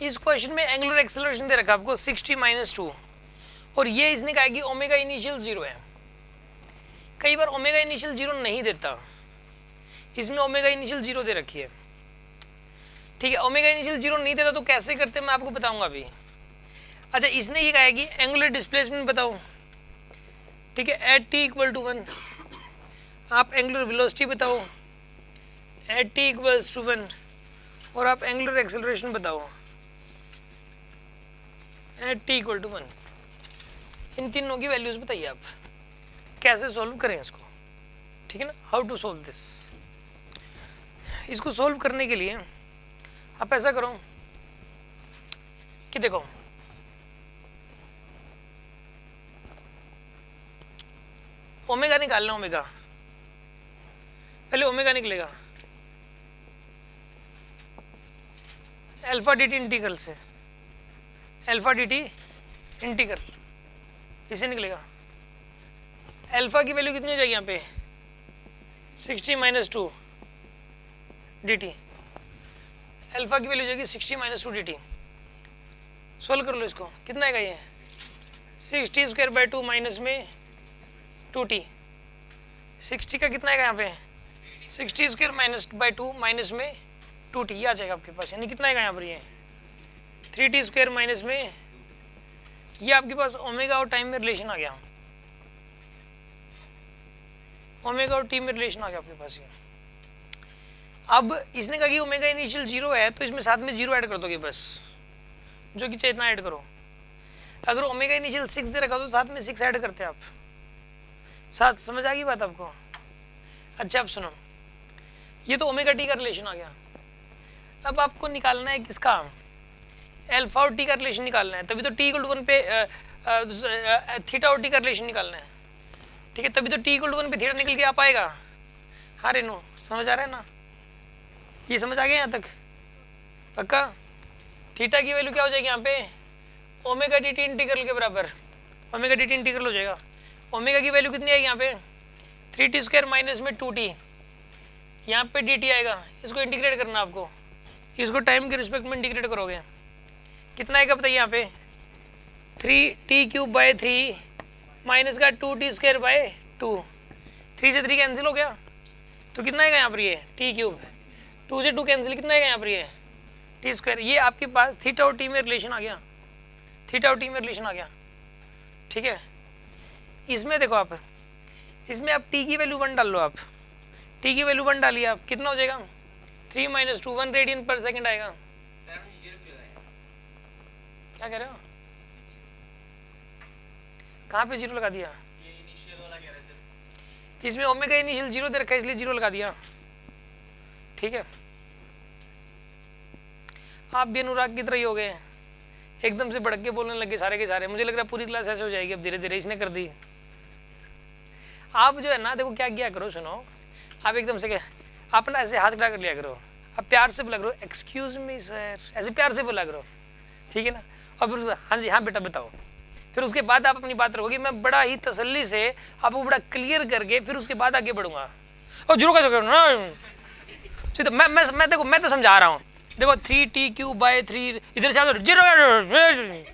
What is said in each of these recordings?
इस क्वेश्चन में angular acceleration दे रखा आपको 60-2 और ये इसने कहा कि ओमेगा इनिशियल 0 है। कई बार ओमेगा इनिशियल 0 नहीं देता, इसमें ओमेगा इनिशियल 0 दे रखी है। ठीक है, ओमेगा इनिशियल 0 नहीं देता तो कैसे करते हैं मैं आपको बताऊंगा अभी। अच्छा, इसने ये कहा है कि एंगुलर डिस्प्लेसमेंट बताओ। ठीक है, एट टी इक्वल टू 1। आप एंगुलर वेलोसिटी बताओ एट टी इक्वल्स टू 1 और आप एंगुलर एक्सेलरेशन बताओ एट टी इक्वल टू 1। इन तीनों की वैल्यूज बताइए आप कैसे सॉल्व करें इसको। ठीक है ना, हाउ टू सॉल्व दिस। इसको सॉल्व करने के लिए आप ऐसा करो कि देखो ओमेगा निकालना, ओमेगा पहले ओमेगा निकलेगा अल्फा डी टी इंटीग्रल से, अल्फा डी टी इंटीग्रल इसे निकलेगा। अल्फा की वैल्यू कितनी हो जाएगी यहाँ पे 60-2 डी टी। अल्फा की वैल्यू हो जाएगी 60-2 डी टी। सोल्व कर लो इसको, कितना आएगा ये 60² माइनस में 2t। 60 का कितना आएगा यहाँ पे 60² माइनस में 2t, ये आ जाएगा आपके पास। यानी कितना आएगा यहाँ पर ये 3t² माइनस में, ये आपके पास ओमेगा और टाइम में रिलेशन आ गया, ओमेगा और टी में रिलेशन आ गया आपके पास ये। अब इसने कहा कि ओमेगा इनिशियल 0 है तो इसमें साथ में 0 ऐड कर दोगे बस, जो कि चाहिए इतना ऐड करो। अगर ओमेगा इनिशियल 6 दे रखा तो साथ में 6 ऐड करते आप। साथ समझ आ गई बात आपको। अच्छा अब सुनो, ये तो ओमेगा टी का रिलेशन आ गया। अब आपको निकालना है किसका, अल्फा और टी का रिलेशन निकालना है, तभी तो टी इक्वल टू 1 पे थीटा और टी का रिलेशन निकालना है। ठीक है, तभी तो टी इक्वल टू 1 पे थीटा निकल के आ पाएगा। हाँ रेनू, समझ आ रहा है ना, ये समझ आ गया यहाँ तक पक्का। थीटा की वैल्यू क्या हो जाएगी यहाँ पे ओमेगा डी टी इंटीग्रल के बराबर, ओमेगा डी टी इंटीग्रल हो जाएगा। ओमेगा की वैल्यू कितनी आएगी यहाँ पे 3t² माइनस में 2t, यहाँ पे dt आएगा। इसको इंटीग्रेट करना आपको, इसको टाइम के रिस्पेक्ट में इंटीग्रेट करोगे कितना आएगा बताइए यहाँ पे 3t³ माइनस का 2t²/2, 3 से 3 कैंसिल हो गया तो कितना आएगा यहाँ पर ये t³, 2 से 2 कैंसिल, कितना आएगा यहाँ पर ये t²। ये आपके पास थीटा और टी में रिलेशन आ गया, थीटा और टी में रिलेशन आ गया। ठीक है, इसमें देखो आप, इसमें आप t की वैल्यू 1 डाल लो, आप t की वैल्यू 1 डालिए, आप कितना हो जाएगा 3 - 2 1 रेडियन पर सेकंड आएगा। क्या कह रहे हो, कहाँ पे 0 लगा दिया, ये इनिशियल वाला कह रहा है सर। इसमें ओमेगा इनिशियल 0 दे रखा है इसलिए 0 लगा दिया। ठीक है, आप भी अनुराग की तरह ही हो गए, एकदम से भड़क के बोलने लगे सारे के सारे। मुझे लग रहा है पूरी क्लास ऐसे हो जाएगी अब धीरे धीरे, इसने कर दी। आप जो है ना देखो क्या किया करो, सुनो, आप एकदम से आप ना ऐसे हाथ खड़ा कर लिया करो, आप प्यार से बोला करो एक्सक्यूज मी सर, ऐसे प्यार से बोला करो। ठीक है ना, और फिर हाँ जी हाँ बेटा बताओ, फिर उसके बाद आप अपनी बात रखोगे। मैं बड़ा ही तसल्ली से आपको बड़ा क्लियर करके फिर उसके बाद आगे बढ़ूंगा। और जरूर का ना मैं देखो मैं तो समझा रहा हूँ, देखो 3t³ इधर से 0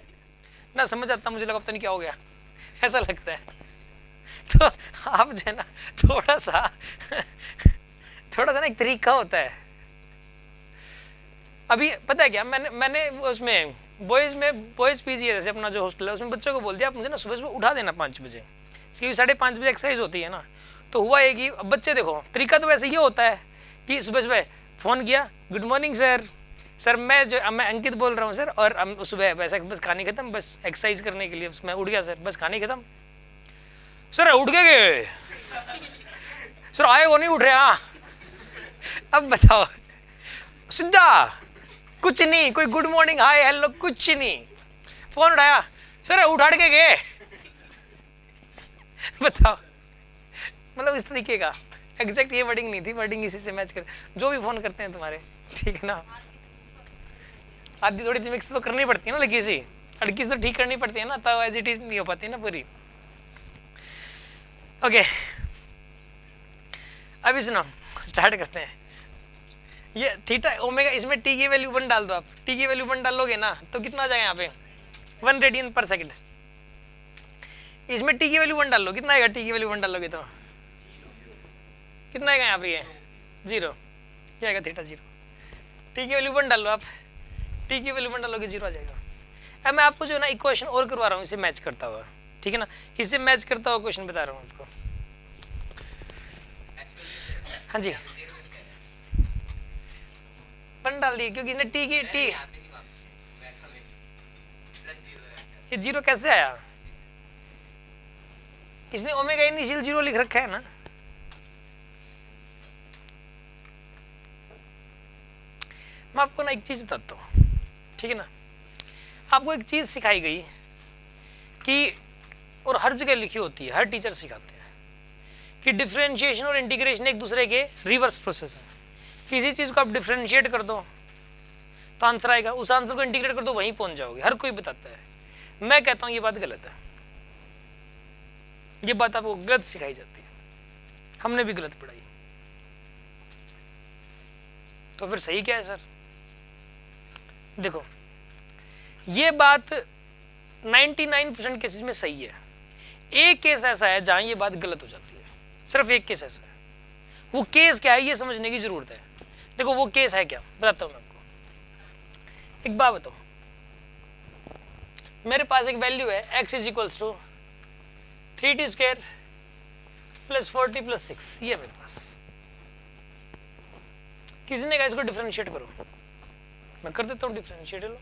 ना समझ आता, मुझे लगा पता नहीं क्या हो गया, ऐसा लगता है। तो आप जो है ना थोड़ा सा ना एक तरीका होता है। अभी पता है क्या, मैंने उसमें बॉयज पीजी है जैसे अपना जो हॉस्टल है, उसमें बच्चों को बोल दिया आप मुझे ना सुबह उठा देना 5 बजे, क्योंकि 5:30 बजे एक्सरसाइज होती है ना। तो हुआ है कि बच्चे देखो तरीका तो वैसे ये होता है कि सुबह फ़ोन किया, गुड मॉर्निंग सर मैं अंकित बोल रहा हूँ सर, और सुबह वैसा बस कहानी खत्म, बस एक्सरसाइज करने के लिए मैं उठ गया सर, बस कहानी खत्म। सर उठ गए सर, आए वो नहीं उठ रहे। हाँ अब बताओ, सीधा कुछ नहीं, कोई गुड मॉर्निंग हाय हेलो कुछ नहीं, फोन उठाया सर उठा के गए। बताओ, मतलब इस तरीके का एग्जैक्ट ये वर्डिंग नहीं थी, वर्डिंग इसी से मैच कर, जो भी फोन करते हैं तुम्हारे। ठीक है ना, आधी थोड़ी सी मिक्स तो करनी पड़ती है ना, लड़की सी तो ठीक करनी पड़ती है ना, तब एज इट इज नहीं हो पाती ना पूरी। ओके, अभी सुनो स्टार्ट करते हैं। ये थीटा ओमेगा, इसमें टी की वैल्यू 1 डाल दो आप, टी की वैल्यू 1 डालोगे ना तो कितना आ जाएगा यहाँ पे 1 रेडियन पर सेकंड। इसमें टी की वैल्यू 1 डाल लो, कितना आएगा टी की वैल्यू 1 डालोगे तो कितना आएगा यहाँ पे ये 0, क्या आएगा थीटा 0। टी की वैल्यू 1 डाल लो आप, टी की वैल्यू 1 डालोगे 0 आ जाएगा। अब मैं आपको जो है ना इक्वेशन और करवा रहा हूँ इसे मैच करता हुआ, ठीक है ना, इसे मैच करता हुआ क्वेश्चन बता रहा हूँ आपको। हाँ जी 1 डाल दिए क्योंकि टी की टी ये 0 कैसे आया, इसने ओमेगा इनिशियल 0 लिख रखा है ना। मैं आपको ना एक चीज बताता हूँ, ठीक है ना, आपको एक चीज सिखाई गई कि और हर जगह लिखी होती है, हर टीचर सिखाते हैं कि डिफरेंशिएशन और इंटीग्रेशन एक दूसरे के रिवर्स प्रोसेस है। किसी चीज को आप डिफरेंशिएट कर दो तो आंसर आएगा, उस आंसर को इंटीग्रेट कर दो वहीं पहुंच जाओगे, हर कोई बताता है। मैं कहता हूं ये बात गलत है, ये बात आपको गलत सिखाई जाती है, हमने भी गलत पढ़ाई, तो फिर सही क्या है सर। देखो ये बात 99% केसेस में सही है, एक केस ऐसा है जहां ये बात गलत हो जाती है, सिर्फ एक केस ऐसा है। वो केस क्या है ये समझने की जरूरत है। देखो वो केस है क्या, बताता हूं मैं आपको। एक बात बताओ, मेरे पास एक वैल्यू है x is equals to 3t square plus 4t plus 6, ये मेरे पास। किसी ने कहा इसको डिफरेंशिएट करो, मैं कर देता हूँ differentiate. Low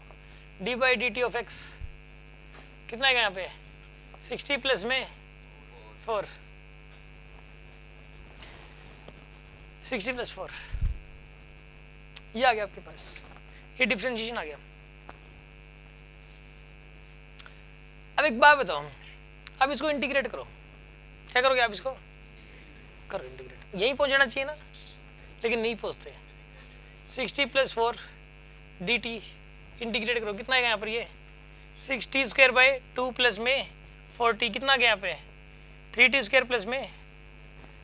D by D T of x कितना आएगा यहाँ पे 60 प्लस में 4, 60 प्लस 4, ये आ गया आपके पास, ये डिफरेंशिएशन आ गया। अब एक बात बताओ, अब इसको इंटीग्रेट करो, क्या करोगे आप, इसको करो इंटीग्रेट, यही पहुंचना चाहिए ना, लेकिन नहीं पहुंचते। 60 प्लस 4 डी टी इंटीग्रेट करो, कितना आएगा यहाँ पर, ये 60 स्क्वायर बाई 2 प्लस में 40, कितना गया यहाँ पे 3t स्क्वायर प्लस में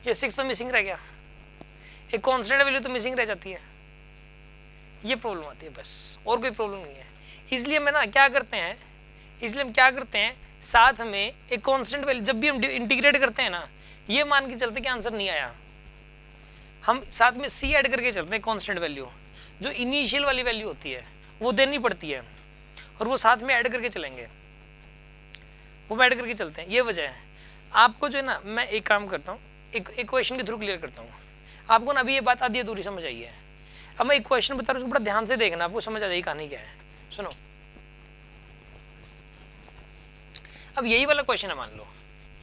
ये 6 तो मिसिंग रह गया, एक कांस्टेंट वैल्यू तो मिसिंग रह जाती है, ये प्रॉब्लम आती है बस, और कोई प्रॉब्लम नहीं है। इसलिए हम क्या करते हैं, साथ में एक कांस्टेंट वैल्यू, जब भी हम इंटीग्रेट करते हैं ना, ये मान के चलते कि आंसर नहीं आया, हम साथ में c ऐड करके चलते हैं, कांस्टेंट वैल्यू जो इनिशियल वाली वैल्यू होती है वो देनी पड़ती है, और वो साथ में ऐड करके चलेंगे, वो ऐड करके चलते हैं, ये वजह है। आपको जो है ना, मैं एक काम करता हूँ, एक क्वेश्चन के थ्रू क्लियर करता हूँ आपको ना, अभी ये बात आधी अधूरी समझ आई है। अब मैं एक क्वेश्चन बता रहा हूँ, उसको बड़ा ध्यान से देखना, आपको समझ आ जाएगी कहानी क्या है। सुनो, अब यही वाला क्वेश्चन है, मान लो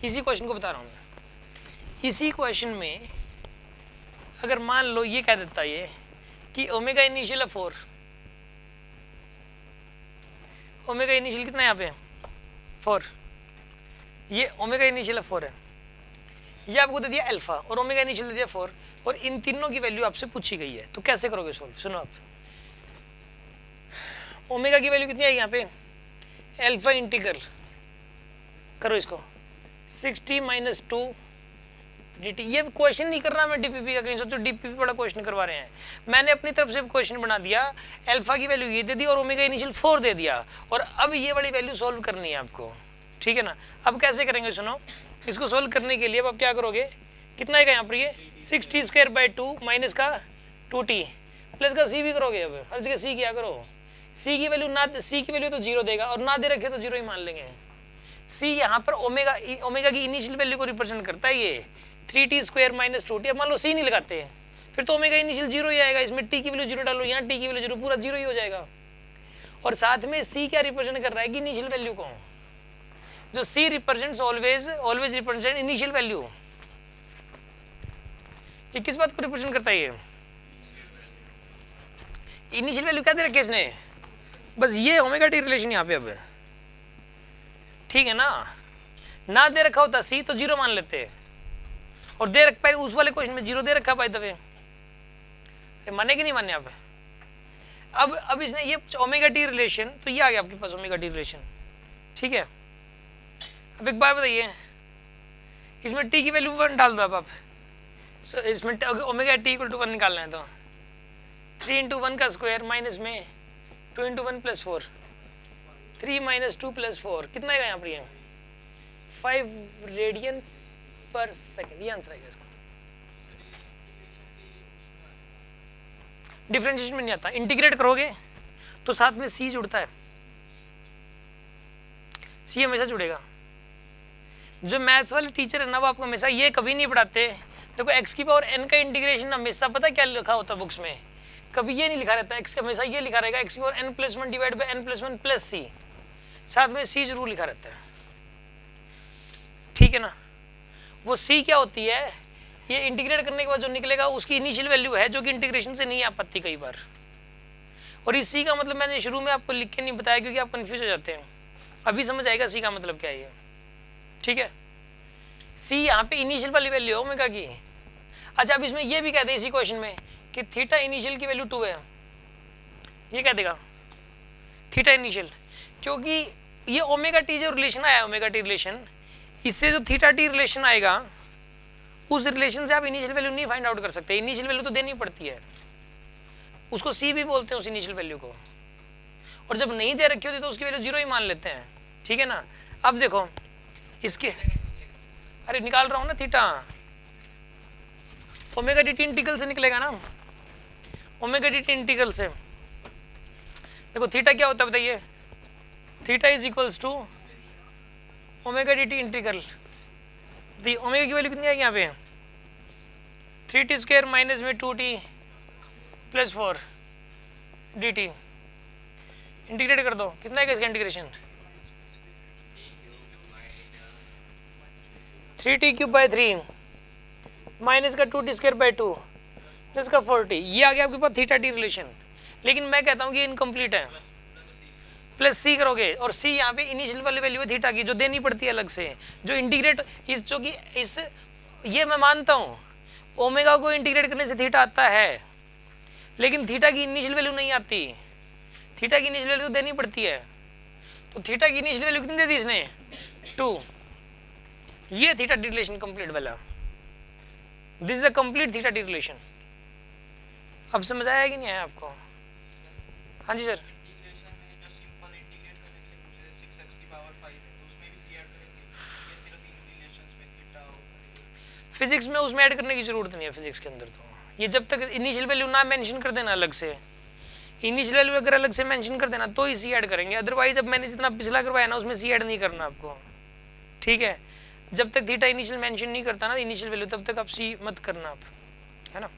इसी क्वेश्चन को बता रहा हूँ मैं। इसी क्वेश्चन में अगर मान लो ये कह देता ये कि ओमेगा इनिशियल है 4, ओमेगा इनिशियल कितना है यहाँ पे 4, ये ओमेगा इनिशियल 4 है, ये आपको दे दिया अल्फा और ओमेगा इनिशियल दे दिया 4, और इन तीनों की वैल्यू आपसे पूछी गई है, तो कैसे करोगे सॉल्व। सुनो आप, ओमेगा की वैल्यू कितनी है यहाँ पे, अल्फा इंटीग्रल करो इसको 60 माइनस 2 dt। ये क्वेश्चन नहीं कर रहा मैं डीपीपी का, कहीं सोचो डीपीपी बड़ा क्वेश्चन करवा रहे हैं, मैंने अपनी तरफ से क्वेश्चन बना दिया, अल्फा की वैल्यू ये दे दी और ओमेगा इनिशियल 4 दे दिया, और अब ये वाली वैल्यू सोल्व करनी है आपको, ठीक है ना। अब कैसे करेंगे, सुनो, इसको सोल्व करने के लिए अब आप क्या करोगे, कितना है यहाँ पर, ये 60 स्क्वायर बाई 2 माइनस का 2t प्लस का c भी करोगे। अब हर जगह c क्या करो, c की वैल्यू ना, c की वैल्यू तो 0 देगा, और ना दे रखे तो 0 ही मान लेंगे। c यहाँ पर ओमेगा की इनिशियल वैल्यू को रिप्रेजेंट करता है, ये 3t स्क्वायर माइनस 2t। अब मान लो c नहीं लगाते फिर तो ओमेगा इनिशियल 0 ही आएगा, इसमें t की वैल्यू 0 डालो, यहाँ t की वैल्यू 0, पूरा 0 ही हो जाएगा। और साथ में c क्या रिप्रेजेंट कर रहा है कि इनिशियल वैल्यू को, जो c represents always represent initial value. ये किस बात को रिप्रेजेंट करता है, ये इनिशियल वैल्यू क्या दे रखी है इसने, बस ये ओमेगा टी रिलेशन यहाँ पे। अब ठीक है ना दे रखा होता c तो 0 मान लेते, और दे रख पाए उस वाले क्वेश्चन में 0 दे रखा, बाय द वे माने कि नहीं माने आप। अब इसने ये ओमेगा टी रिलेशन, तो ये आ गया आपके पास ओमेगा टी रिलेशन, ठीक है। अब एक बात बताइए, इसमें t की वैल्यू 1 डाल दो आप इसमें ओमेगा टी इक्वल टू 1 निकालना है, 3 इंटू 1 का स्क्वायर माइनस में 2 इंटू 1 प्लस 4, 3 माइनस 2 प्लस 4 कितना आएगा यहाँ पर? ये 5 रेडियन पर सेकेंड, ये आंसर आएगा इसका। डिफरेंशिएशन में नहीं आता, इंटीग्रेट करोगे तो साथ में सी जुड़ता है, सी हमेशा जुड़ेगा। जो मैथ्स वाले टीचर है ना वो आपको हमेशा ये कभी नहीं पढ़ाते, देखो x की पावर n का इंटीग्रेशन हमेशा पता क्या लिखा होता है बुक्स में, कभी ये नहीं लिखा रहता x हमेशा ये लिखा रहेगा x की power n plus 1 divide by n plus 1 plus C, साथ में c जरूर लिखा रहता है, ठीक है ना। वो c क्या होती है, ये इंटीग्रेट करने के बाद जो निकलेगा उसकी इनिशियल वैल्यू है, जो कि इंटीग्रेशन से नहीं आ पाती कई बार। और इस c का मतलब मैंने शुरू में आपको लिख के नहीं बताया क्योंकि आप कंफ्यूज हो जाते हैं, अभी समझ आएगा c का मतलब क्या है ये, ठीक है। c यहाँ पे इनिशियल वाली वैल्यू है ओमेगा की। अच्छा अब इसमें ये भी कहते हैं इसी क्वेश्चन में कि थीटा इनिशियल की वैल्यू 2 है, ये कह देगा थीटा इनिशियल, क्योंकि ये ओमेगा टी जो रिलेशन आया, ओमेगा टी रिलेशन, इससे जो थीटा टी रिलेशन आएगा उस रिलेशन से आप इनिशियल वैल्यू नहीं फाइंड आउट कर सकते, इनिशियल वैल्यू तो देनी पड़ती है, उसको सी भी बोलते हैं उस इनिशियल वैल्यू को, और जब नहीं दे रखी होती तो उसकी वैल्यू 0 ही मान लेते हैं, ठीक है ना। अब देखो इसके, अरे निकाल रहा हूं ना theta, omega D T integral से निकलेगा ना, ओमेगा डी टी इंटीग्रल से। देखो थीटा क्या होता है बताइए, theta is equals to omega D T integral, omega की वैल्यू कितनी आएगी यहाँ पे 3t स्क्वायर माइनस में 2t plus 4 D T, integrate कर दो कितना आएगा इसका integration 3t cube by 3 minus का 2t स्क्वायर बाई 2 प्लस का 4t, ये आ गया आपके पास थीटा टी रिलेशन। लेकिन मैं कहता हूँ कि इनकम्प्लीट है, प्लस सी करोगे और सी यहाँ पे इनिशियल वाली वैल्यू है थीटा की जो देनी पड़ती है अलग से, जो इंटीग्रेट इस जो कि इस, ये मैं मानता हूँ ओमेगा को इंटीग्रेट करने से थीटा आता है, लेकिन थीटा की इनिशियल वैल्यू नहीं आती, थीटा की इनिशियल वैल्यू देनी पड़ती है। तो थीटा की इनिशियल वैल्यू कितनी दे दी इसने 2, ये थीटा टी रिलेशन कंप्लीट वाला, this is a complete theta T relation. अब समझ आया कि नहीं आया आपको? हाँ जी सर। इंटीग्रेशन में जो सिंपल इंटीग्रेट करने के लिए पूछे थे 6x की पावर 5 है तो उसमें भी c ऐड करेंगे, ये सिर्फ इन रिलेशंस में थीटा और फिजिक्स में उसमें ऐड करने की जरूरत नहीं है, फिजिक्स के अंदर तो ये जब तक इनिशियल वैल्यू ना मेंशन कर देना अलग से, इनिशियल वैल्यू अगर अलग से मेंशन कर देना तो ही सी ऐड करेंगे, अदरवाइज अब मैंने जितना पिछला करवाया ना उसमें सी ऐड नहीं करना आपको, ठीक है। जब तक थीटा इनिशियल मेंशन नहीं करता ना इनिशियल वैल्यू तब तक आप सी मत करना आप, है ना।